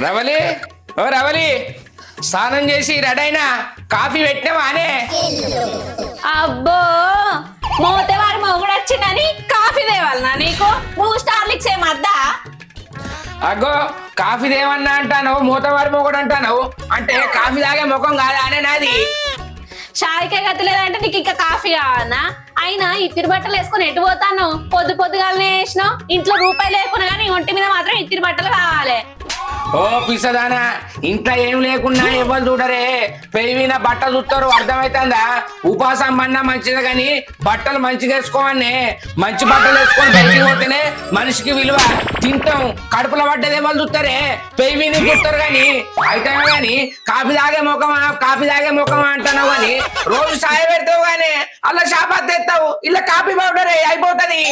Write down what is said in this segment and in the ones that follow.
రవలి ఓ రవలి స్నానం చేసి రెడైనా కాఫీ పెట్టినావా అనే అబ్బో మోతేవారి మొగుడు వచ్చిందని కాఫీ తేవాలనా నీకు బూస్ట్ హార్లిక్స్ ఏమద్దా అగ్గో కాఫీ దేవన్నా అంటాను మూతవారి మొగుడు అంటాను అంటే కాఫీ తాగే ముఖం కాదా అనే నాది షాయికే గతి లేదంటే నీకు ఇంకా కాఫీ కావాలనా అయినా ఇత్తిరి బట్టలు వేసుకొని ఎటు పోతాను పొద్దుగాలనే వేసినావు ఇంట్లో రూపాయి లేకున్నా కానీ ఒంటి మీద మాత్రం ఇత్తిరి బట్టలు కావాలి ఓ పిసదానా ఇంట్లో ఏం లేకున్నా ఎవరు చూడరే పెరిగిన బట్ట చూస్తారు అర్థమైతుందా ఉపాసం మన్నా మంచిది కానీ బట్టలు మంచిగా వేసుకోవని మంచి బట్టలు వేసుకొని బయటికి పోతేనే మనిషికి విలువ తింటాం కడుపులో పడ్డది ఎవరు చూస్తారే పెరిగిని చూస్తారు కానీ అయితే కానీ కాఫీ తాగే ముఖమా అంటున్నావు కానీ రోజు సాయ పెడతావు కానీ అలా షాపాత్ తెస్తావు ఇలా కాఫీ పౌడరే అయిపోతుంది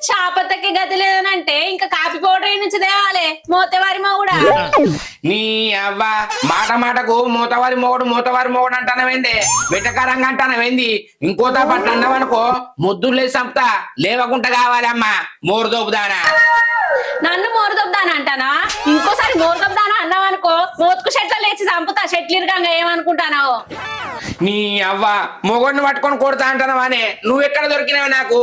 షాపత్తకి గతి లేదనంటే ఇంకా కాఫీ పౌడర్ నుంచి తేవాలి మోతేవారి మొగుడా నీ అవ్వ మాటకు మూతవారి మొగుడు అంటానవేంది వెటకారంగా అంటానవేంది ఇంకోత పట్ల అన్నావనుకో ముద్దులే సంపుతా లేవకుంట కావాలమ్మా మోరు దోపుదానా నన్ను మోరుదొబ్దానా అంటానా ఇంకోసారి మోరుదొబ్దానా అన్నావనుకో మోతుకు షెట్ల లేచి చంపుతా షెట్లిరకంగా ఏమనుకుంటానావు నీ అవ్వ మొగోడిని పట్టుకొని కొడతా అంటానవానే నువ్వెక్కడ దొరికినావు నాకు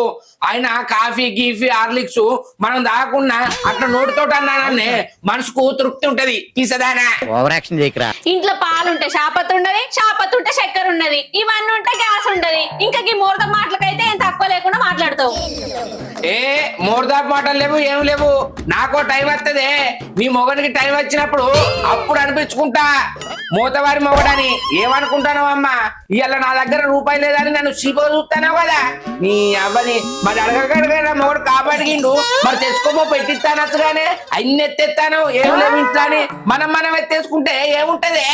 ఆయన కాఫీ గీఫీ హార్లిక్స్ మనం దాకుండా అట్లా నోటితోటి అన్నానన్నే మనసుకు తృప్తి ఉంటది పిసదానా ఓవర్ యాక్షన్ చేయకరా ఇంట్లో పాలుంటే షాపత్తు ఉండదు షాపత్తు ఉంటే చక్కెర ఉన్నది ఇవన్నీ ఉంటే గ్యాస్ ఉంటది ఇంకా ఈ మూర్త మాటలకైతే ఏం తక్కువ లేకుండా మాట్లాడుతావు ఏ మోర్దాపు మాటలు లేవు ఏం లేవు నాకో టైం వస్తుంది నీ మొగనికి టైం వచ్చినప్పుడు అప్పుడు అనిపించుకుంటా మూతవారి మొగడని ఏమనుకుంటాను అమ్మా ఇవాళ నా దగ్గర రూపాయి లేదని నన్ను చీపో చూస్తాను కదా నీ అవ్వని మరి అడగగడగా మొగడు కాపాడిగిండు మరి తెచ్చుకోమో పెట్టిస్తానట్టుగానే అన్ని ఎత్తేస్తాను ఏం లేవు ఇంట్లో అని మనం ఎత్తేసుకుంటే ఏముంటది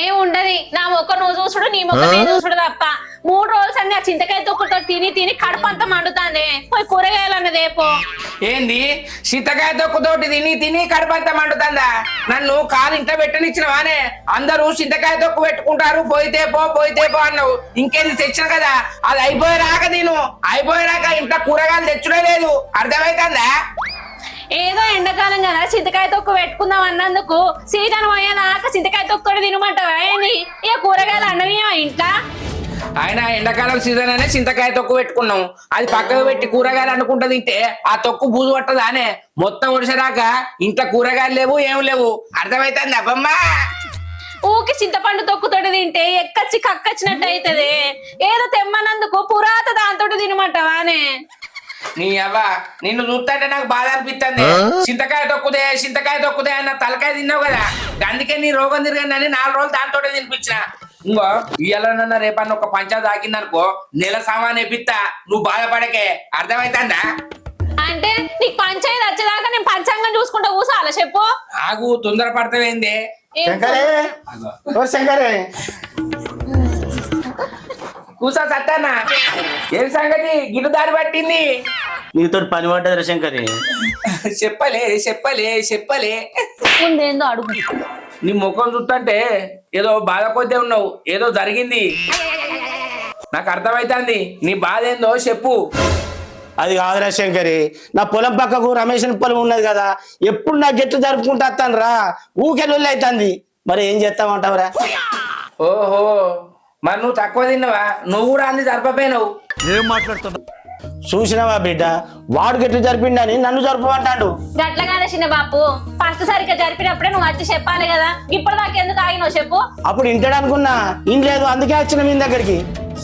ఏముండది నా మొక్క నువ్వు చూసుడు నీ మొక్క నేను చూసుడు తప్ప 3 రోజులు అన్ని ఆ చింతకాయ తొక్కుతో తిని కడుపు అంతా మండుతాంది పోయి కూరగాయలు అన్నదేపో ఏంది చింతకాయ తొక్కుతోటి తిని కడుపంతా మండుతుందా నన్ను కాలు ఇంట్లో పెట్టనిచ్చినవానే అందరూ చింతకాయ తొక్కు పెట్టుకుంటారు పోయితే పో అన్నావు ఇంకేంది తెచ్చిన కదా అది అయిపోయేరాక ఇంట్లో కూరగాయలు తెచ్చుడే లేదు అర్థమైతుందా ఏదో ఎండాకాలం కదా చింతకాయ తొక్కు పెట్టుకుందాం అన్నందుకు సీజన్ పోయేదాకా చింతకాయ తొక్కుతో తినమంటావా ఏంది ఇక కూరగాయలు అన్నవియా ఇంట్లో ఆయన ఎండాకాలం సీజన్ అనే చింతకాయ తొక్కు పెట్టుకున్నాం అది పక్కకు పెట్టి కూరగాయలు అనుకుంటా తింటే ఆ తొక్కు బూజు పట్టదానే మొత్తం ఒడిసరాక ఇంట్లో కూరగాయలు లేవు ఏం లేవు అర్థమైతుంది అబ్బమ్మా ఊకి చింతపండు తొక్కుతోటి తింటే ఎక్కచ్చి కక్కచ్చినట్టు అవుతుంది ఏదో తెమ్మన్నందుకు పురాత దాంతో తినమంటావానే నీ అవ్వ నిన్ను చూస్తుంటే నాకు బాధ అనిపిస్తుంది చింతకాయ తొక్కుదే అన్న తలకాయ తిన్నావు కదా అందుకే నీ రోగం తిరగని 4 రోజులు దాంతో తినిపించిన ఇంకో ఇయ్యాలన్నా రేపన్న ఒక పంచా తాకిందనుకో నెల సామాన్ ఎప్పిస్తా నువ్వు బాధపడకే అర్థమైతుందా అంటే నీకు పంచాయతీ వచ్చేదాకా నేను పంచాంగం చూసుకుంటా కూసాలా చెప్పు ఆగు తొందర పడతావేంది శంకరే కూసా సత్తానా ఏం సంగతి గిడ్డు దారి పట్టింది నీతో పని పడ్డది శంకరి చెప్పలే ముందేందో అడుగు నీ ముఖం చూస్తుంటే ఏదో బాధ కొద్దే ఉన్నావు ఏదో జరిగింది నాకు అర్థమైతుంది నీ బాధ ఏందో చెప్పు అది కాదురా శంకరి నా పొలం పక్కకు రమేష్ పొలం ఉన్నది కదా ఎప్పుడు నా గెట్టు జరుపుకుంటా వస్తాను రా ఊకే లొల్లి అవుతుంది మరి ఏం చేస్తామంటావురా ఓహో మరి నువ్వు తక్కువ తిన్నావా నువ్వు కూడా అన్ని జరపపోయినావు ఏం మాట్లాడుతున్నావు చూసినావా బిడ్డ వాడు గెట్లు జరిపిండని నన్ను జరుపుమంటాడు గట్లగానే చిన్న బాపు ఫస్ట్ సరిగ్గా జరిపినప్పుడే నువ్వు వచ్చి చెప్పాలి కదా ఇప్పుడు దాకా ఎందుకు ఆగినావు చెప్పు అప్పుడు ఇంటాడనుకున్నా ఇన్ లేదు అందుకే వచ్చిన మీ దగ్గరికి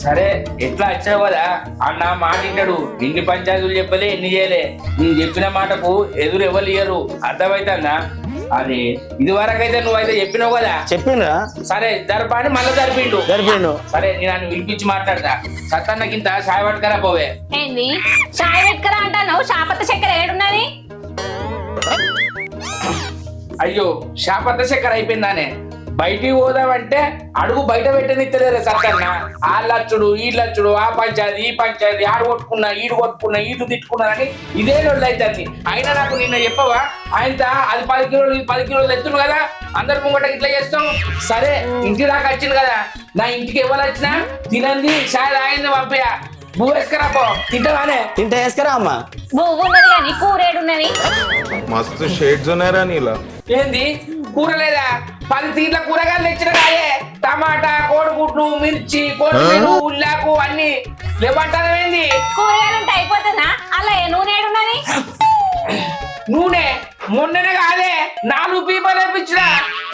సరే ఎట్లా వచ్చావు కదా అన్న మాట ఇంటాడు ఎన్ని పంచాయతీలు చెప్పలే ఎన్ని చేయలే నేను చెప్పిన మాటకు ఎదురు ఎవరు ఇయ్యరు అర్థమైతుందా అది ఇది వరకైతే నువ్వైతే చెప్పినావు కదా చెప్పిండ్రా సరే జరపాని మళ్ళీ జరిపిండు సరే నేను నన్ను పిలిపించి మాట్లాడతా సత్తన్నకింత సాయ పట్టుకరా పోవే ఏంది చాయ్ పెట్టుకరా అంటాను షాపత్త చక్కెర ఏడున్నది అయ్యో శాపత్త చక్కెర అయిపోయిందానే బయటికి పోదామంటే అడుగు బయట పెట్టనిత్తలేరు సత్తన్న ఆళ్ళచ్చుడు ఈళ్ళచ్చుడు ఆ పంచాయతీ ఈ పంచాయతీ ఆడు కొట్టుకున్నా ఈడు కొట్టుకున్నా ఈడు తిట్టుకున్నారని ఇదే రోజులు అవుతుంది. అయినా నాకు నిన్న చెప్పవా ఆయన అది 10 కిలోలు ఇది 10 కిలోలు ఎత్తును కదా అందరు ముంగట ఇట్లా చేస్తాం. సరే ఇంటి దాకా వచ్చింది కదా, నా ఇంటికి ఎవరు వచ్చినా తినంది చాయ్ తాగింది పంపయ్య నువ్వు వేసుకురాపో తింటావానే. తింటే వేసుకురా అమ్మా. బువ్వు ఉన్నది కానీ కూరేడు ఉన్నది. మస్తు షేడ్స్ ఉన్నారా నీలా? ఏంది కూర లేదా? 10 తీర్ల కూరగాయలు తెచ్చిన కాయే టమాటా కోడిగుడ్లు మిర్చి కొత్తిమీర ఉల్లాకు అన్ని లేవంటారా ఏంది? కూరగాయలు అయిపోతుందా? అలా నూనె ఏడున్నది? నూనె మొన్ననే కాదే 4 పీపలు వేయించిన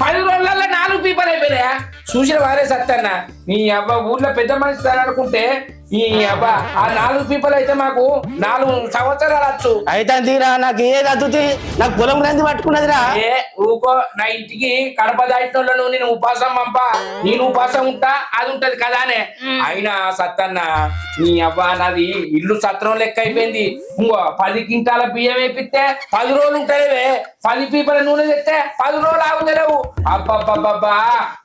10 రోజులలో 4 పీపలు అయిపోయినాయా? చూసిన వారే సత్తన్న నీ అబ్బా ఊర్లో పెద్ద మనిషి అనుకుంటే ఈ అబ్బా ఆ 4 పీపలు అయితే మాకు 4 సంవత్సరాలు వచ్చు. అయితే తీరా నాకు ఏది అద్దుతి నాకు పొలం రంది పట్టుకున్నదిరా. ఏ ఊకో నా ఇంటికి కడప దాటినోళ్ళను నేను ఉపాసం పంప నేను ఉపాసం ఉంటా అది ఉంటది కదానే. అయినా సత్తన్న నీ అబ్బా నాది ఇల్లు సత్రం లెక్క అయిపోయింది. ఇంకో 10 క్వింటాల బియ్యం వేపిస్తే 10 రోజులు ఉంటాయివే, 10 పీపల నూనె తెస్తే 10 రోజులు ఆగుతలేవు. అబ్బబ్బబ్బబ్బా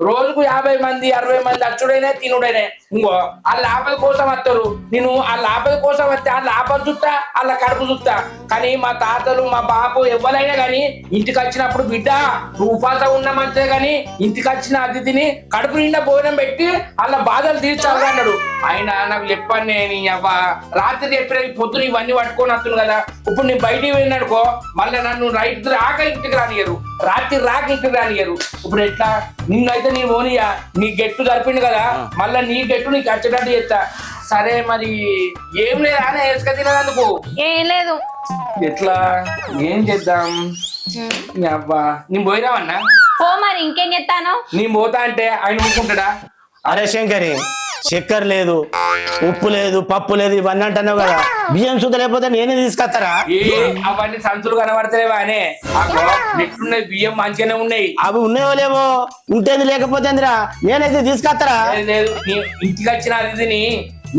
రోజుకు 50 మంది 60 మంది అచ్చుడైనా తినుడైనా. ఇంకో వాళ్ళ ఆపద కోసం వస్తారు, నేను వాళ్ళ ఆపద కోసం వస్తే వాళ్ళ ఆపద చుట్టా వాళ్ళ కడుపు చుట్టా. కానీ మా తాతలు మా బాపు ఎవరైనా కానీ ఇంటికి వచ్చినప్పుడు బిడ్డ నువ్వు ఉపాసం ఉన్న మంచిదే కానీ ఇంటికి వచ్చిన అతిథిని కడుపు నిండా భోజనం పెట్టి వాళ్ళ బాధలు తీర్చాలి అన్నాడు. ఆయన నాకు చెప్పాను నేను అబ్బా రాత్రి చెప్పిన పొద్దున ఇవన్నీ పట్టుకొని వస్తున్నాను కదా. ఇప్పుడు నేను బయటికి వెళ్ళినడుకో మళ్ళీ నన్ను రైతు రాక ఇంటికి రానియరు, రాత్రి రాక ఇంటికి రానియరు. ఇప్పుడు ఎట్లా నిన్నైతే నీ ఓనియా నీ గెట్టు జరిపిండు కదా మళ్ళీ నీ గెట్టు నీకు వచ్చేటట్టు చేస్తా. సరే మరి ఏం లేదా అని వేసుక తినదందుకు ఏం లేదు. ఎట్లా ఏం చేద్దాం? అబ్బా నేను పోయినావన్నా ఓ మరి ఇంకేం చెప్తాను? నేను పోతా అంటే ఆయన ఊరుకుంటాడా? అరే శంకరి చక్కెర లేదు ఉప్పు లేదు పప్పు లేదు ఇవన్నీ అంటున్నావు కదా, బియ్యం సుద్ద లేకపోతే నేనే తీసుకొస్తారా? ఏ అవన్నీ సంచులు కనబడతలేవా అనే నెట్టున్నాయి బియ్యం మంచిగానే ఉన్నాయి. అవి ఉన్నాయో లేవో ఉంటేది లేకపోతేందిరా నేనైతే తీసుకొస్తారా? లేదు ఇంటికి వచ్చిన అతిథిని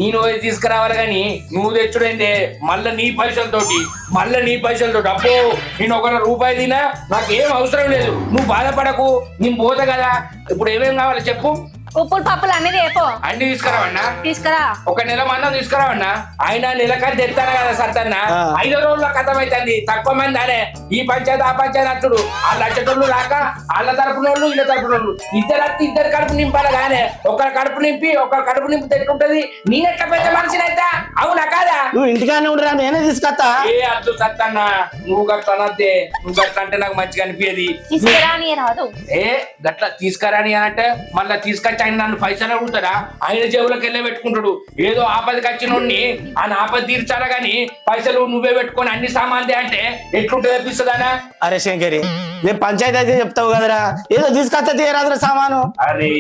నేను తీసుకురావాలి కానీ నువ్వు తెచ్చుడైందే మళ్ళీ నీ పైసలతోటి అబ్బో నేను 1 రూపాయి తినా నాకేం అవసరం లేదు, నువ్వు బాధపడకు నేను పోతా కదా. ఇప్పుడు ఏమేం కావాలి చెప్పు? ఉప్పులు పప్పులు అన్ని రేపో అన్ని తీసుకురావన్నా, తీసుకురా. 1 నెల మందం తీసుకురావన్నా. ఆయన నెలకని తెస్తాను కదా సత్తన్న 5 రోజుల్లో కథం అవుతుంది. తక్కువ మంది అనే ఈ పంచాయతీ ఆ పంచాయతీ అచ్చుడు వాళ్ళ అచ్చటోళ్ళు రాక వాళ్ళ తరపునోళ్ళు వీళ్ళ తరపునోళ్ళు ఇద్దరు కడుపు నింపాలి కానీ ఒకరి కడుపు నింపి తెచ్చుకుంటది. నేనెట్లా పెద్ద మనిషిని అయితే అవునా కాదా? నువ్వు ఇంటికానే ఉండరా నేనే తీసుకొస్తా. ఏ అద్దు సత్తన్న నువ్వు గట్లనద్దే, నువ్వు గట్ల అంటే నాకు మంచిగా అనిపించేది. తీసుకురా అని రాదు. ఏ గట్లా తీసుకురాని అంటే మళ్ళీ తీసుకొచ్చి ఆయన నన్ను పైసలు అడుగుతాడా? ఆయన జేబులోకి వెళ్ళే పెట్టుకుంటాడు. ఏదో ఆపదకి వచ్చినోడిని ఆయన ఆపద తీర్చాలా గాని పైసలు నువ్వే పెట్టుకొని అన్ని సామాన్లే అంటే ఎట్లుంటే తెప్పిస్తుందానా? అరే శంకరి నేను పంచాయతీ అయితే చెప్తావు కదరా, ఏదో తీసుకొస్తా తీయరాదురా సామాను. అరే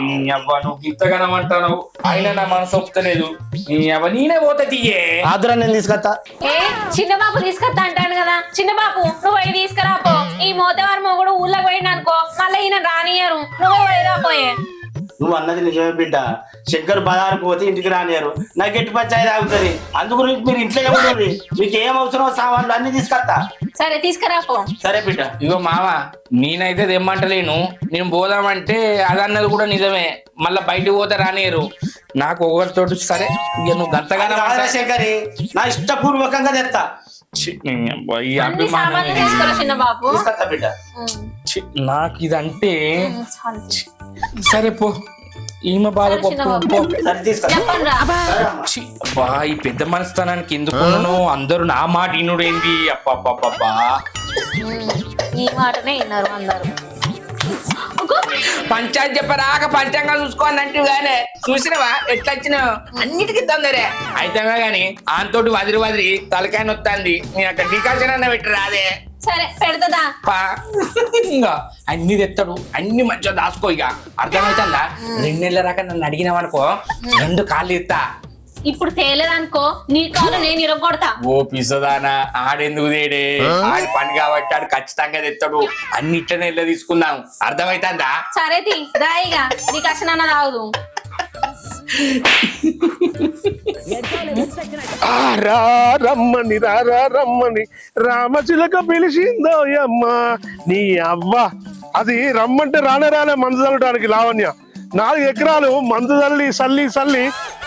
నీ అవ్వ నువ్వు ఇంతగానమంటావు అయినా నా మనసు ఒప్పుతలేదు. నీ అవ్వ నేనే పోతా తీయే ఆదురా నేను తీసుకొస్తా. ఏ చిన్న బాబు తీసుకొస్తా అంటాడు కదా, చిన్న బాబు నువ్వు పోయి తీసుకురాపో. ఈ మోతవారి మొగుడు ఊళ్ళకి పోయిండు అనుకో మళ్ళీ ఈయన రానియరు, నువ్వు పోయి రాపోయే. నువ్వు అన్నది నిజమే బిడ్డ, శంకర్ బజారుకు పోతే ఇంటికి రానియారు, నాకు ఎట్టి పంచాయతీ ఆగుతుంది. అందుకు మీరు ఇంట్లో ఉంటుంది, మీకు ఏం అవసరం సామాన్లు అన్ని తీసుకొస్తా. సరే తీసుకురాపో. సరే బిడ్డ. ఇగో మామ నేనైతే తెమ్మంటలేను, నేను పోదామంటే అదన్నది కూడా నిజమే. మళ్ళా బయటకు పోతే రానియరు నాకు ఒకరితోటి. సరే ఇక నువ్వు గంతగానే శంకరి నా ఇష్టపూర్వకంగా తెస్తా. అన్ని సామాన్లు తీసుకురా చిన్న బాబు. తీసుకొస్తా బిడ్డ. నాకు ఇదంటే సరే పో ఈమె బాధ సరే తీసుకొస్తా. చెప్పండి రా. అబ్బా ఈ పెద్ద మనస్థానానికి ఎందుకున్నాను? అందరూ నా మాట ఇనుడేంది? అబ్బా ఈ మాటనే విన్నారు అందరు. పంచాయతీ చెప్పరాక పంచాంగం చూసుకోని అంటే గానే చూసినవా ఎట్లా వచ్చినావు? అన్నిటికీ తొందరే అయితే గాని ఆంతోటి వదిలి తలకాయ నొత్తాంది. నేను అక్కడ డికాషన్ అన్న పెట్టి రాదే. సరే పెడతదా? ఇంకా అన్ని తెస్తాడు, అన్ని మంచిగా దాసుకో. ఇక అర్థమవుతుందా? 2 నెలల రాక నన్ను అడిగినావనుకో 2 కాళ్ళు ఇస్తా. ఇప్పుడు తేలేదనుకో నీ కాలు నేను ఇరగొడతా. ఓ పిసదానా ఆడెందుకు తేడే? ఆడి పని కాబట్టి ఆడు ఖచ్చితంగా తెస్తాడు. అన్నిట్లనే ఇట్లా తీసుకుందాం. అర్థమవుతుందా? సరే తీ రాయిగా నీకు అసలు రాదు. రమ్మని రమ్మని రామచిలక పిలిచిందో అమ్మ నీ అవ్వ అది రమ్మంటే రానే మందు చల్లడానికి లావణ్య 4 ఎకరాలు మందు చల్లి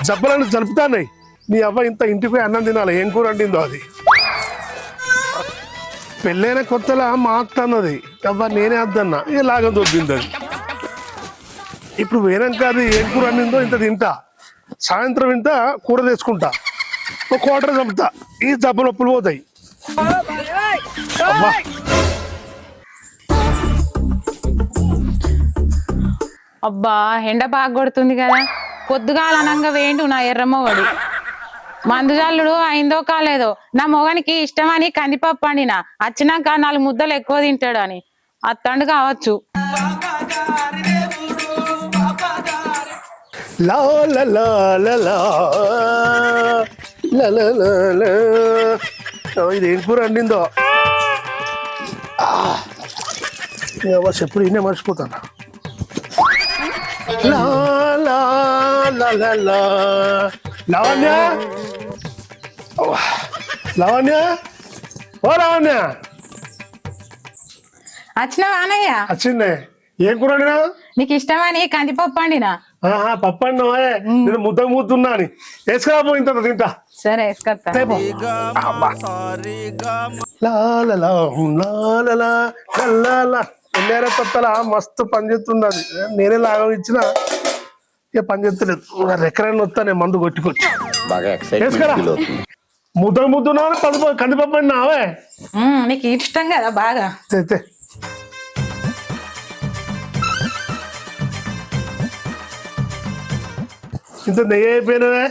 జబ్బలను జరుపుతాన్నాయి. నీ అవ్వ ఇంత ఇంటికి అన్నం తినాలి. ఏం కూర వండిందో అది. పెళ్ళైన కొత్తలా మా అత్త అన్నది అవ్వ నేనే అద్దన్నా లాగం దొబ్బింది అది. ఇప్పుడు వేరంక అది ఏం కూర వండిందో ఇంత తింటా. సాయంత్రం ఇంత కూర తెచ్చుకుంటా. ఒక క్వార్టర్ చంపుతా. ఈ జబ్బ నొప్పులు పోతాయి. అబ్బా అబ్బా ఎండ బాగా కొడుతుంది కదా. పొద్దుగాల అనంగా వేయండు నా ఎర్రమ్మవాడు. మందుజల్లుడు అయిందో కాలేదో. నా మొగనికి ఇష్టమని కందిపప్పు వండినా. వచ్చినాక 4 ముద్దలు ఎక్కువ తింటాడు అని అత్తండు కావచ్చు. లా లా లా లా లా లా లా లా లా. ఇదేం కూర వండిందో చెప్పుడు ఇన్నే మర్చిపోతాను. లా లా లా లా లా. లావణ్య లావణ్య ఓ లావణ్య వచ్చినావా అన్నయ్య? వచ్చిందే. ఏం కూర వండినా? నీకు ఇష్టమని కందిపప్పు వండినా. పప్పు అన్నవా? నేను ముద్దున్నా అని వేసుకురాపో ఇంత తింటా. సరే వేసుకొస్తా. ఎన్నేర కొత్తలా మస్తు పని చేస్తున్నది. నేనే లాగం ఇచ్చిన ఇక పని చేస్తలేదు. ఎక్కడైనా వస్తా నేను మందు కొట్టుకొచ్చి వేసుకురా. ముద్దున్నా కందిపప్పు నావే నీకు ఇష్టం కదా బాగా. ఇంత నెయ్యి అయిపోయినవే.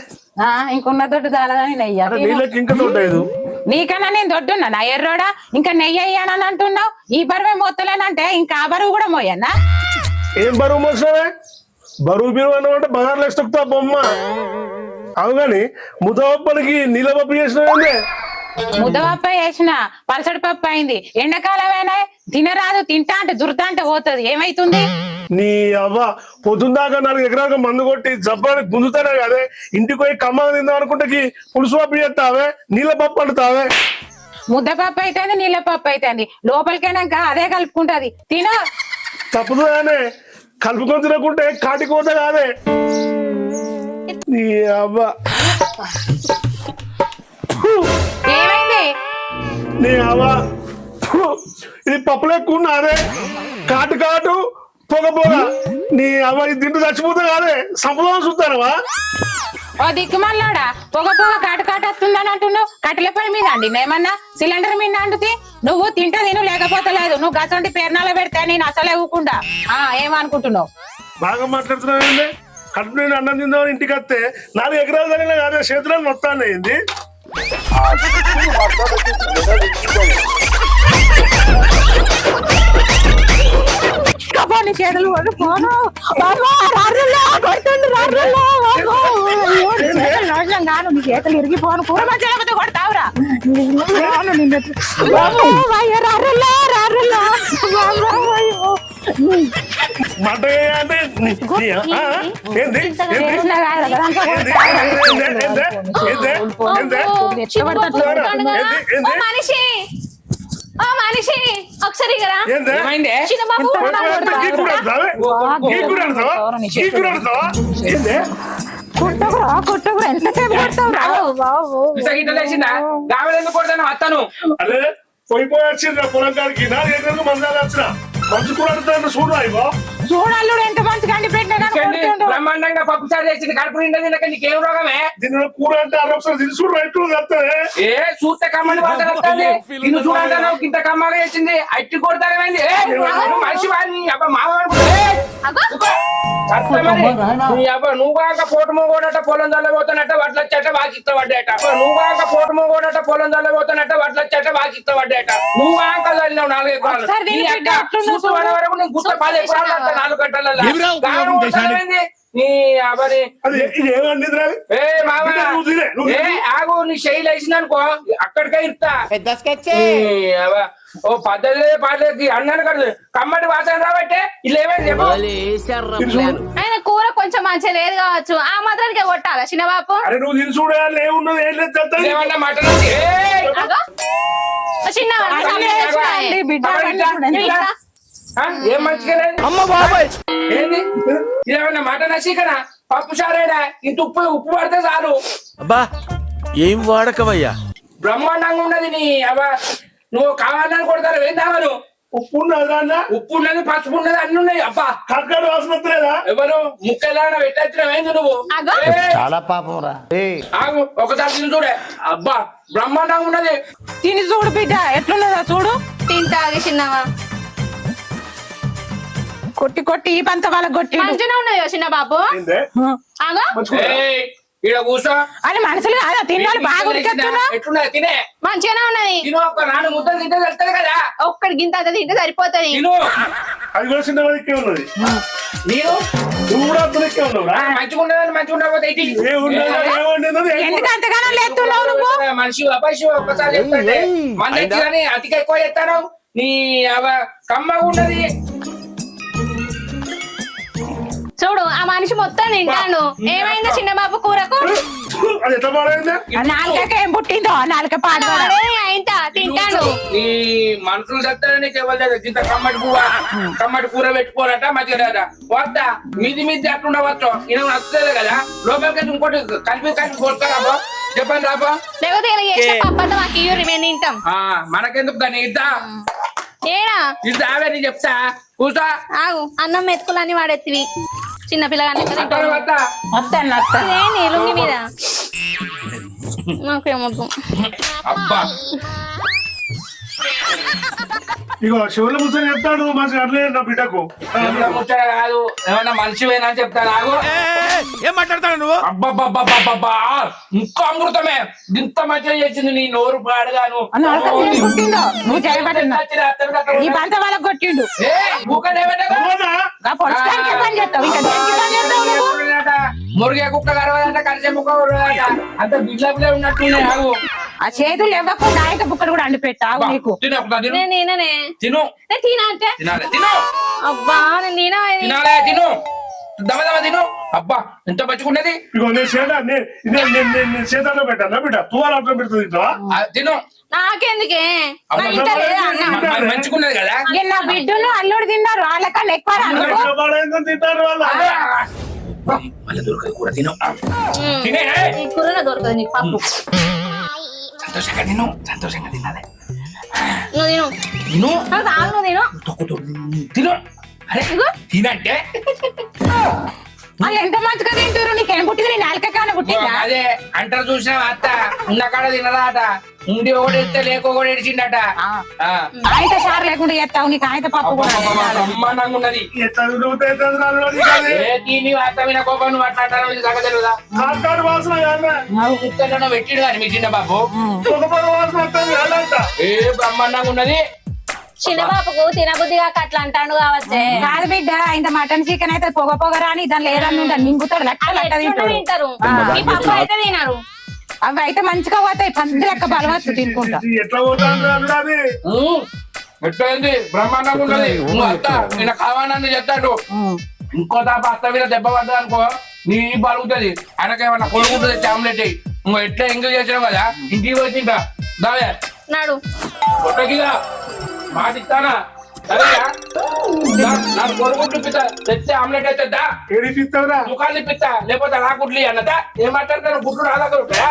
ఇంకున్న దొడ్డు చాలదని నెయ్యి. నీళ్ళకి ఇంకా తోటలేదు. నీకన్నా నేను దొడ్డున్నా నా ఎర్రోడా. ఇంకా నెయ్యి అయ్యానని అంటున్నావు. ఈ బరువే మోత్తలేనంటే ఇంకా ఆ బరువు కూడా మోయన్నా. ఏం బరువు మోసావే? బరువు బిరువు అన్నమాట బగారులు వేసుకుతా బొమ్మ. అవు గాని ముద్దపప్పనికి నీళ్ళ పప్పు చేసినవే. ముద్దపప్పు వేసిన పలసడి పప్పు అయింది. ఎండాకాలమేనా తినరాదు. తింటా అంటే దురతా అంటే పోతుంది. ఏమైతుంది? నీ అవ్వ పొద్దుందాకా 4 ఎకరాలకు మందు కొట్టి జబ్బానికి గుంజుతానే కదే. ఇంటికి పోయి కమ్మగా తిందాం అనుకుంటే పులుసు పప్పు చేస్తావే, నీళ్ళ పప్పు అంటుతావే. ముద్దపప్పు అయితే నీళ్ళ పప్పు అయితే లోపలికైనాక అదే కలుపుకుంటది. తిన తప్పుతుందానే. కలుపుకొని తినకుంటే కాటికోత కాదే. నీ అవ్వ ఏమైంది? నీ అవ్వ ఇది పప్పులో ఎక్కువ ఉన్నదే. కాటు పొగ నీ అవ్వ ఇది తింటూ చచ్చిపోతా కాదే. సంపదం చూస్తానవా? ఓ దిక్కుమల్లాడా పొగ కాటు వస్తుందని అంటున్నావు. కట్టెల పొయ్యి మీద అండి ఏమన్నా సిలిండర్ మీద అంటుతి. నువ్వు తింటే తిను లేకపోతే లేదు. నువ్వు గసంటి పేర్నాల పెడితే నేను అసలే ఊకుండా ఏమనుకుంటున్నావు? బాగా మాట్లాడుతున్నావు. కడుపు నేను అన్నం తిందామని ఇంటికి వస్తే 4 ఎకరాలు జరిగిన కాదే చేతులను మొత్తాన్ని అయింది. చేతులు నీ చేతులు ఇరిగిపోను. కూర మంచి కొడతావురా. మాట అంటే మనిషి ఒకసారి కొట్టకురా ఎంతసేపు అత్తను అదే పోయిపోయి వచ్చింది పొలం కాడికి 4 ఎకరాలకు మందాలు వచ్చిన మంచి కూర చూడరా. ఇగో చూడల్లుడు ఎంత మంచి కండి పెట్టినా బ్రహ్మాండంగా పప్పు సార్ చేసింది. కడుపు నిండా తినక నీకేం రోగమే? దీని కూర అంటే ఒకసారి తిని చూడరా. ఎట్లు వస్తాయి ఏ చూస్తే కమ్మని వాసన వస్తుంది. తిని చూడంటాను ఇంత కమ్మగా వేసింది. అట్టి కొడతారేమైంది? మనిషి వాడిని అబ్బా మామ నువ్వు కాక పోటు మోగోడట పొలం చల్లబోతున్నట్ట వడ్ల చెట్ట బాధ్యత పడ్డాట. నువ్వు కాక పోటు మోగోడట పొలం చల్లబోతున్నట్ట వడ్ల చెట్ట బాధ్యత పడ్డాట. నువ్వు కాక చల్లినావు 4 ఎకరాలు. చూస్తూ పడే వరకు నేను గుర్త 10 ఎకరాలు 4 గంటలలో నీ అవని ఆగు. నీ శైలి వేసిందనుకో అక్కడికే ఇస్తా. ఓ పద్ధతి పాటలకి అన్నాను కదా కమ్మటి వాసన రాబట్టే ఇలా ఏమైంది చెప్పు. ఆయన కూర కొంచెం మంచిగా లేదు కావచ్చు. ఆ మాత్రానికే కొట్టాలా చిన్నబాబు? అరే నువ్వు తిని చూడాలి ఏమున్నది ఏం లేదు. ఏమన్నా మటన్ ఆ? ఏం మంచిగా లేదు? అమ్మ బాబాయ్ ఏంది ఇదేమన్నా మటన్ చికెనా పప్పు చారేడా ఇంత ఉప్పు పడితే చాలు అబ్బా ఏం వాడకవయ్యా బ్రహ్మాండంగా ఉన్నది నీ అవ నువ్వు కావాలని కొడతారు ఏం కావాలి ఉప్పు ఉన్నదా అన్న? ఉప్పు ఉన్నది పసుపు ఉన్నది అన్ని ఉన్నాయి అబ్బా కర్కాడు వాసన వస్తలేదా? ఎవరు ముక్కలా పెట్టిన ఏంది నువ్వు అగో. ఏయ్, చాలా పాపం రా ఆగు ఒకసారి తిని చూడే అబ్బా బ్రహ్మాండంగా ఉన్నది తిని చూడు బిడ్డ ఎట్లున్నదో చూడు. తింటాది చిన్నవా కొట్టి కొట్టి ఈ పంత వాళ్ళకి కొట్టి మంచిగా ఉన్నాయో చిన్న బాబు ఏందే? అగో ఏయ్, ఈడ కూర్చో అని మనుషులు కాదా తిన్నాడు బాగా ఉడికెత్తున్నా. ఎట్లున్నది తినే మంచిగానే ఉన్నది తిను ఒక 4 ముద్దలు తింటే తెలుస్తుంది కదా ఒక్కడి గింత అంత తింటే సరిపోతది తిను అది కూడా చిన్న వాడికే ఉన్నది. నేను నువ్వు కూడా అతనికే ఉన్నావురా? మంచిగా ఉండదని మంచిగా ఉండకపోతే ఇటు. ఏ ఉండదు, ఏ వండినది, ఏ ఎందుకు అంతగానో లేస్తున్నావు నువ్వు? మనిషి అబ్బాయి ఒక్కసారి చెప్తాంటే మన కానీ అతిగా ఎక్కువ చెప్తాను నీ కమ్మగా ఉన్నది చూడు ఆ మనిషి మొత్తం తింటాను ఏమైందో చిన్న బాబు కూరకు అది ఎట్లా పాడైంది? ఆ నాలుకకి ఏం పుట్టిందో ఆ నాలుక పాడు అరే, అయింతా తింటాను నీ మనుషులు చెప్తాను నీకు ఇవ్వలేదు ఇంత కమ్మటి కూర పెట్టుకోరట మంచిగా వద్దా మీది అట్లుండవచ్చు నేను నచ్చలేదు కదా లోపలికి ఇంకోటి కలిపి కొడతారా చెప్పండి రాబో లేకపోతే ఇలా చేసిన పప్పంతా మాకు ఇయ్యూరి మేము తింటాం మనకెందుకు కానీ ఇద్దా ఏడా ఇద్దా అవే నీ చెప్తా కూర్చో ఆగు అన్నం మెతుకులన్నీ వాడెత్తివి చిన్న పిల్లగానే కదా అక్కడ వద్దా వస్తాను వస్తాను ఏంది లుంగి మీద నాకేమొద్దు అబ్బా ఇగో శివుల ముచ్చని చెప్తాడు మంచిగా అట్లే నా బిడ్డకు. ఏమన్నా ముచ్చట కాదు ఏమన్నా మనిషివేనా అని చెప్తాను ఆగు ఏం మాట్లాడతాడు నువ్వు అబ్బబ్బబ్బబ్బబ్బా ఇంకా అమృతమే ఇంత మంచిగా చేసింది నీ నోరు పాడుగాను ఆ నాలుకకి ఏం పుట్టిందో నువ్వు చేయబట్టినా ఈ పంత వాళ్ళకి కొట్టిండు. అవునా? ఆ పొడుచుకోడానికి ఏ పని చేస్తావు ఇంకా దేనికి పని చేస్తావు నువ్వు? మురిగే కుక్క కరవదంట కలిసే ముక్క కరవదంట అంత బిడ్లే ఉన్నట్టున్నాయి ఆగు ఆ చేతులు ఇవ్వకుండా ఆయన బుక్కలు కూడా అండి పెట్టావు నీకు. తిను ఒకసారి తిను నేనే తిను తినా అంటే తినాలి తిను అబ్బా నేను తినాలే తిను దమ తిను అబ్బా ఎంత మంచిగున్నది ఇగో నేను చేతాలో పెట్టాను బిడ్డ తువాలు అట్లా పెడుతుంది ఇంట్లో. తిను నాకెందుకే అబ్బా, ఇంత లేదా అన్న మంచిగున్నది కదా ఇక నా బిడ్డను అల్లుడు తిన్నారు వాళ్ళకన్నా ఎక్కువ రా నువ్వు. ఎట్లా పాడైందని తింటారు వాళ్ళు. మళ్ళీ దొరకదు కూడా తిను తినే ఈ కూరలో దొరకదు నీకు పప్పు సంతోషంగా తినాలి నువ్వు తిను తిను నాకు తాగు నువ్వు తిను తొక్కుతూ తిను అరే తినంటే వాళ్ళు ఎంత మంచిగా తింటారు నీకేం పుట్టింది నీ నాలుక కాన పుట్టిందా? అదే అంటారు చూసినా అత్త ఉన్న కాడ తినరాట ఉండి ఒకటి ఎడితే లేక ఒకటి ఎడిచిండట ఆయన సార్ లేకుండా చేస్తావు నీకు ఆయన పప్పు కూడా బ్రహ్మాండంగా ఉన్నది ఎట్లా తిరుగుతాయి ఎట్లా తినాలో నీకు అది. ఏ తిని అత్తమైన కోపం నువ్వు అట్లా అంటారు ఇది తగ్గలేదా కర్కాడు వాసన కాదా? కుక్కలను పెట్టిడు కానీ మీ చిన్న బాబు పొగపొగ వాసన వస్తుంది కాదంట. ఏ బ్రహ్మాండంగా ఉన్నది చిన్న పాపకు తినబుద్ధిగా అట్లా అంటాడు కావచ్చే కాదు బిడ్డ ఇంత మటన్ చికెన్ అయితే పొగ పొగ రాని దాని లేదని ఉంటాడు నింగుతాడు లెక్క లెక్క తింటాడు. తింటారు ఈ పప్పు అయితే తినరు అవి అయితే మంచిగా పోతాయి పంది లెక్క బలవచ్చు తినుకుంటా. ఇది ఎట్లా పోతాను అల్లుడు అది? ఎట్లయింది బ్రహ్మాండంగా ఉన్నది నువ్వు అత్త నేను కావాలని చెప్తాడు ఇంకో తాప అత్త మీద దెబ్బ పడ్డా అనుకో నీ బలుగుతుంది ఆయనకేమన్నా కొడుకుంటుంది ఆమ్లెట్ నువ్వు ఎట్లా ఎంజాయ్ చేసినావు కదా ఇంటికి పోయి తింటా దావే నాడు కొట్టకిగా మాట ఇస్తానా సరేగా నాకు కొడుకుంటు ఇప్పిస్తా తెచ్చే ఆమ్లెట్ అయితే దా ఏడిపిస్తావురా? దుకాణం ఇప్పిస్తా లేకపోతే నా గుడ్లు అన్నదా ఏం మాట్లాడతాను గుడ్లు నా దగ్గర ఉంటాయా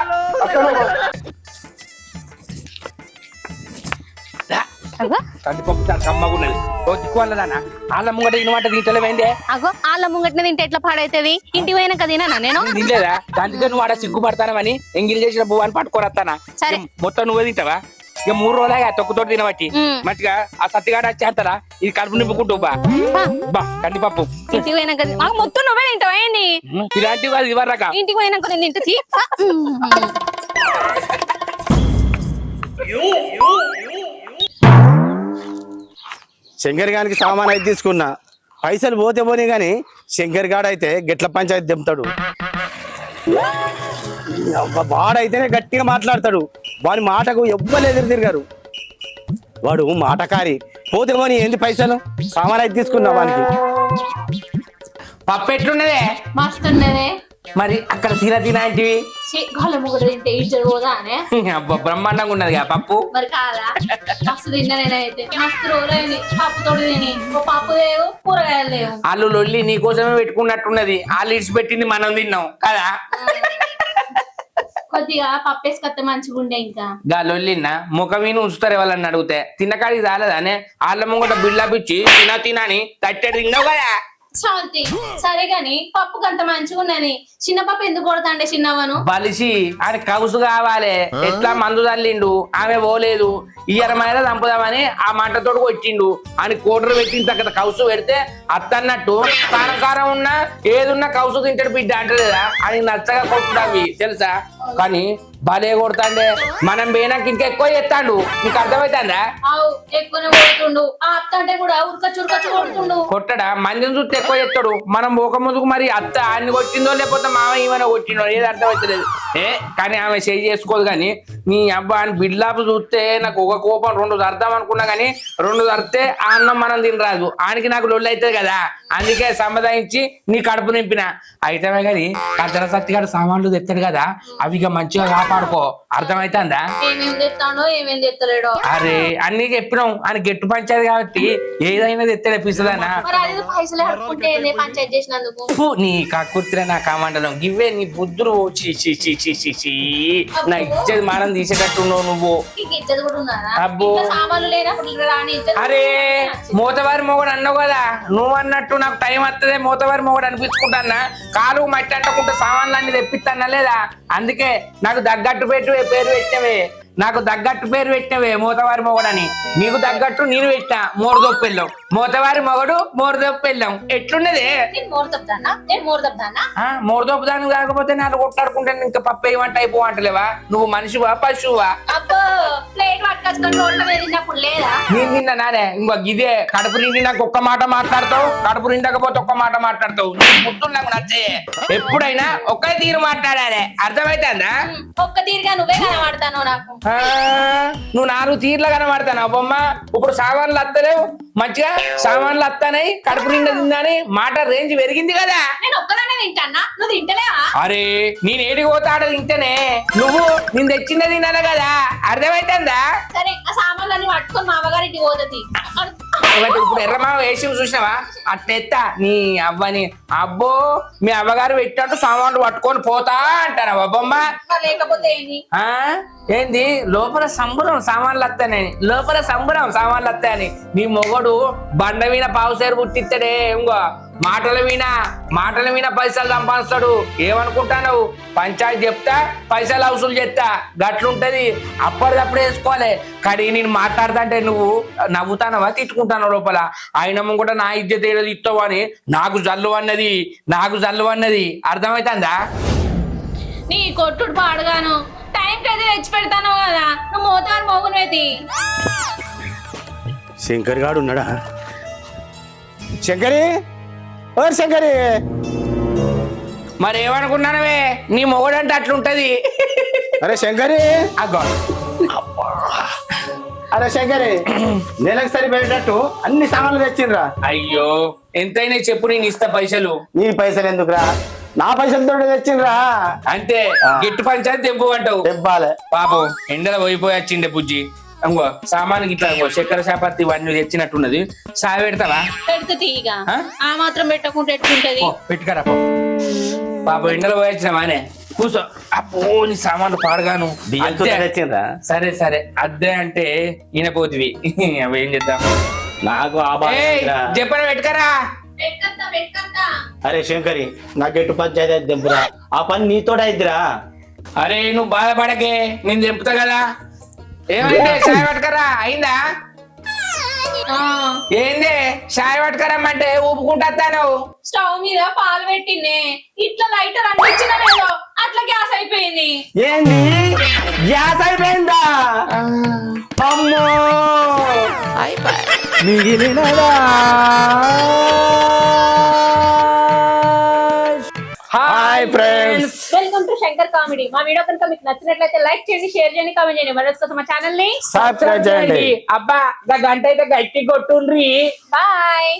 కందిపప్పు చాలా కమ్మగున్నది దిక్కు వల్లదానా వాళ్ళ ముంగట ఇనమాట తింటలేమైందే అగో వాళ్ళ ముంగట్న తింటే ఎట్లా పాడైతుంది ఇంటికి పోయినాక తినా నేను తినలేదా దాంట్లో నువ్వు ఆడ సిగ్గుపడతానమని ఎంగిల్ చేసిన బువ్వాని పట్టుకొని సరే. మొత్తం నువ్వే తింటావా ఇక 3 రోజులే తొక్కుతోటి తినబట్టి మంచిగా ఆ సత్తిగాడ వచ్చేస్తారా ఇది కడుపు నింపుకుంటూ బా కందిపప్పు ఇంటికి పోయినాక మాకు మొత్తం నువ్వే తింటావా ఏంది ఇలాంటివి అది ఇవ్వరాక ఇంటికి పోయినాక నేను తింటే తీ. శంకర్ గారికి సామాన్ అయితే తీసుకున్నా పైసలు పోతే పోనీ గాని శంకర్ గాడు అయితే గెట్ల పంచాయతీ దింపుతాడు వాడైతేనే గట్టిగా మాట్లాడతాడు వాని మాటకు ఎవ్వరు ఎదురు తిరిగారు వాడు మాటకారి పోతే పోనీ ఏంది పైసలు సామాన్ అయితే తీసుకున్నా వానికి పప్పు ఎట్లున్నదే మస్తున్నదే మరి అక్కడ తినంటివి గొల్ల ముగ్గురు తింటే ఇజ్జలు పోదా అనే అబ్బా బ్రహ్మాండంగా ఉన్నది పప్పు. మరి కాదా మస్తు తిన్నా నేనైతే మస్తు రోజులైంది పప్పు తోడు తిని ఓ పప్పు లేవు కూరగాయలు లేవు. వాళ్ళు లొల్లి నీకోసమే పెట్టుకున్నట్టున్నది. వాళ్ళు ఇడిచి పెట్టింది మనం తిన్నాం కదా. కొద్దిగా పప్పు వేసుకొస్తే మంచిగా ఉండే ఇంకా గా లొల్లిన్న ముఖమీన ఉంచుతారు ఎవరన్నా అడిగితే తిన్నకాడికి రాలేదానే వాళ్ళ ముంగట బిల్డప్ ఇచ్చి తినని తట్టెడు తిన్నావు కదా. శాంతి సరే గాని పప్పు గంత మంచిగా ఉన్నది చిన్న పప్పు ఎందుకు కొడతాండే చిన్నవను బలిసి ఆయన కౌసు కావాలి ఎట్లా మందు తల్లిండు ఆమె పోలేదు ఇయరమైన చంపుదామని ఆ మంటతోడు కొట్టిండు అని కోటరు పెట్టిన తగ్గ కౌసు పెడితే అత్తన్నట్టు కారం ఉన్నా ఏదున్నా కౌసు తింటాడు బిడ్డ అంటలేదా అని నచ్చగా కొట్టుడావి తెలుసా. కానీ భలే కొడతాండే మనం పోయినాక ఇంకా ఎక్కువ చేస్తాడు. నీకు అర్థమవుతుందా? ఎక్కువనే కొడుతుండు ఆ అత్త అంటే కూడా ఉరకచ్చు కొడుతుండు. కొట్టడా మందిని చూస్తే ఎక్కువ చేస్తాడు. మనం పోక ముందుకు మరి అత్త అన్ని కొట్టిందో లేకపోతే మామ ఏమైనా కొట్టిండో ఏది అర్థమవుతలేదు. కానీ ఆమె చేయి చేసుకోదు. కానీ నీ అబ్బా అని బిడ్లాపు చూస్తే నాకు ఒక కోపం రెండు అర్థం అనుకున్నా కానీ రెండు తరితే ఆ అన్నం మనం తినరాదు. ఆయనకి నాకు లొల్లి అవుతుంది కదా అందుకే సంప్రదాయించి నీ కడుపు నింపిన అయితమే కానీ కద్దర సత్తిగాడు సామాన్లు తెస్తాడు కదా అవి ఇక మంచిగా కాపాడుకో. అర్థమైతుందా? ఏమేం తెస్తాడో ఏమేం తెస్తలేడో. అరే అన్ని చెప్పినాం అని గెట్టు పంచాది కాబట్టి ఏదైనా తెస్తాడు పిసదనా. పైసలు అడుకుంటే పంచాయతీ చేసినందుకు నీ కక్కుర్తిరే నా కామండలం గివ్వే నీ బుద్ధులు నా ఇచ్చేది మనం తీసేటట్టు నువ్వు. ఇజ్జత్ కూడా ఉన్నారా? అబ్బో. సామాన్లు లేనప్పుడు రాని అరే మూతవారి మొగడు అన్నావు కదా నువ్వు అన్నట్టు నాకు టైం వస్తుంది మూతవారి మొగడు అనిపించుకుంటానా. కాలు మట్టి అంటకుంటే సామాన్లు అన్ని తెప్పిస్తానా లేదా. అందుకే నాకు తగ్గట్టు పేరు పెట్టినవే మూతవారి మొగడని. నీకు తగ్గట్టు నేను పెట్టినా మోరదొప్పు వెళ్ళాం మూతవారి మొగడు మోరదొప్పు వెళ్ళాం. ఎట్లున్నదే మోరదొప్పు దాని కాకపోతే నాకు కొట్లాడుకుంటే ఇంకా పప్పు వేయమంట అయిపోవంటలేవా. నువ్వు మనిషివా పశువా? నేను తిన్నా నానే ఇంకో గిదే కడుపు నిండి నాకు ఒక్క మాట మాట్లాడతావు కడుపు నిండకపోతే ఒక్క మాట మాట్లాడతావు. నీ బుద్ధులు నాకు నచ్చే ఎప్పుడైనా ఒకే తీరు మాట్లాడాలి. అర్థమైతుందా? ఒక్క తీరుగా నువ్వే కనబడతాను నాకు. నువ్వు 4 తీర్లు కనబడతాను బొమ్మ. ఇప్పుడు సామాన్లు వస్తలేవు మంచిగా సామాన్లు వస్తానయి కడుపు నిండా తిందని మాట రేంజ్ పెరిగింది కదా. నేను ఒక్కదానే తింటానా నువ్వు తింటలేవా? అరే నేను ఏడికి పోతాడో తింటేనే నువ్వు నేను తెచ్చిందే తినాలి కదా. అర్థమైతుందా? సరే ఆ సామాన్లన్నీ పట్టుకొని మా అమ్మగారింటికి పోతుంది. ఇప్పుడు ఎర్రమావ వేసి చూసినావా అట్టెత్తా నీ అవ్వని. అబ్బో మీ అవ్వగారు పెట్టినట్టు సామాన్లు పట్టుకొని పోతా అంటారా బొమ్మ. లేకపోతే ఏంది ఏంది లోపల సంబరం సామాన్లు వస్తానని లోపల సంబరం సామాన్లు వస్తాయని. నీ మొగడు బండ మీద పావుసేరు పుట్టిస్తాడే ఇంకో మాటల మీద పైసలు సంపాదిస్తాడు. ఏమనుకుంటావు పంచాయతీ చెప్తా పైసలు వసూలు చేస్తా గట్లుంటది. అప్పటిదప్పుడు వేసుకోవాలి. కానీ నేను మాట్లాడతాంటే నువ్వు నవ్వుతానవా తిట్టుకుంటాను లోపల. ఆయన కూడా నా ఇజ్జత్ ఏదో ఇస్తావు అని నాకు జల్లు అన్నది అర్థమవుతుందా? నీ కొట్టుడు పాడుగాను టైంకి అయితే తెచ్చి పెడతాను కదా నువ్వు మోతారు మోగునైతే. శంకర్ గాడు ఉన్నాడా? శంకరి ఓ శంకరి మరి ఏమనుకున్నానవే నీ మొగడంటే అట్లుంటది. అరే శంకరి అగ్గో అరే శంకరి నెలకు సరిపోయేటట్టు అన్ని సామాన్లు తెచ్చిండ్రా. అయ్యో ఎంతైనా చెప్పు నేను ఇస్తా పైసలు. నీ పైసలు ఎందుకురా నా పైసలతో తెచ్చిండ్రా. అంతే గిట్టు పంచాయతీ తెంపు అంటావు. తెప్పాలి పాపం ఎండలో పోయిపోయి వచ్చిండే బుజ్జి. ఇంకో సామాన్కి ఇట్లా చక్కెర చాపత్తి ఇవన్నీ తెచ్చినట్టున్నది. సాయ పెడతావా? పెడితే తీయగా ఆ మాత్రం పెట్టకుంటే ఎట్లుంటది. పెట్టుకరా పాపం ఎండలో పోయి వచ్చినావానే కూర్చో. అప్పో నీ సామాన్లు పాడగాను. తెచ్చిండ్రా. సరే అద్దె అంటే ఈయనపోతివి అవి ఏం చేద్దాం. నాకు చెప్పని పెట్టుకరా. అరే శంకరి నా గెట్టు పంచాయతీ దెంపురా. ఆ పని నీతోడే అయిద్దిరా. అరే నువ్వు బాధపడకే నేను చెప్తా కదా. ఏమైంది చాయ్ పట్టుకరా అయిందా? ఏంది చాయ్ పట్టుకరమ్మంటే ఊపుకుంటాను. స్టవ్ మీద పాలు పెట్టిందే ఇట్లా లైటర్ అంటించిన లేదో అట్లా గ్యాస్ అయిపోయింది. ఏంది గ్యాస్ అయిపోయిందా? అమ్మో మిగిలినదా? Hi friends, welcome to Shankar comedy. మా వీడియో కనుక మీకు నచ్చినట్లయితే లైక్ చేయండి, షేర్ చేయండి, కామెంట్ చేయండి. మరి కోసం మా ఛానల్ ని సబ్స్క్రైబ్ చేయండి. అబ్బా గంట అయితే గట్టి కొట్టుండ్రి. బాయ్.